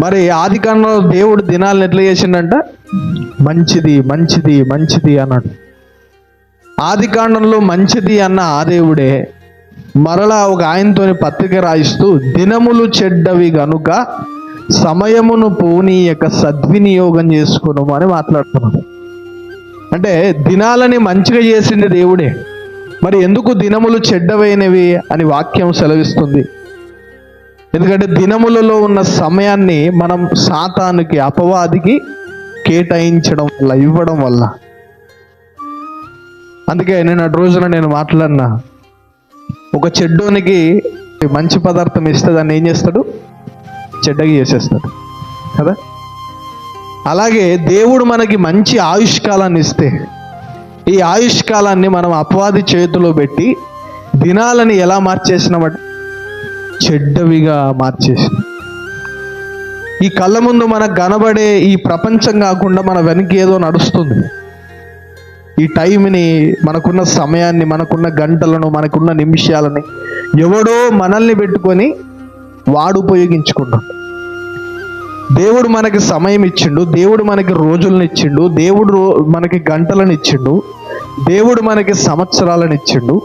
మరి ఆది కాలంలో దేవుడు దినాలను ఎట్లా చేసిండంట? మంచిది మంచిది మంచిది అన్నాడు. ఆది కాండంలో మంచిది అన్న ఆ దేవుడే మరలా ఒక ఆయనతోని పత్రిక రాయిస్తూ దినములు చెడ్డవి గనుక సమయమును పోనీయక సద్వినియోగం చేసుకును అని మాట్లాడుతున్నాడు. అంటే దినాలని మంచిగా చేసింది దేవుడే. మరి ఎందుకు దినములు చెడ్డవైనవి అని వాక్యం సెలవిస్తుంది? ఎందుకంటే దినములలో ఉన్న సమయాన్ని మనం సాతానుకి, అపవాదికి కేటాయించడం వల్ల, ఇవ్వడం వల్ల. అందుకే నేను రోజున నేను మాట్లాడినా, ఒక చెడ్డోనికి మంచి పదార్థం ఇస్తే దాన్ని ఏం చేస్తాడు? చెడ్డగా చేసేస్తాడు కదా. అలాగే దేవుడు మనకి మంచి ఆయుష్కాలాన్ని ఇస్తే ఈ ఆయుష్కాలాన్ని మనం అపవాది చేతిలో పెట్టి దినాలని ఎలా మార్చేసినామంటే చెడ్డవిగా మార్చేసిన. ఈ కళ్ళ ముందు మనకు కనబడే ఈ ప్రపంచం కాకుండా మన వెనక ఏదో నడుస్తుంది. ఈ టైంని, మనకున్న సమయాన్ని, మనకున్న గంటలను, మనకున్న నిమిషాలని ఎవడో మనల్ని పెట్టుకొని వాడు ఉపయోగించుకుంటాం. దేవుడు మనకి సమయం ఇచ్చిండు, దేవుడు మనకి రోజులను ఇచ్చిండు, దేవుడు మనకి గంటలను ఇచ్చిండు, దేవుడు మనకి సంవత్సరాలను ఇచ్చిండు.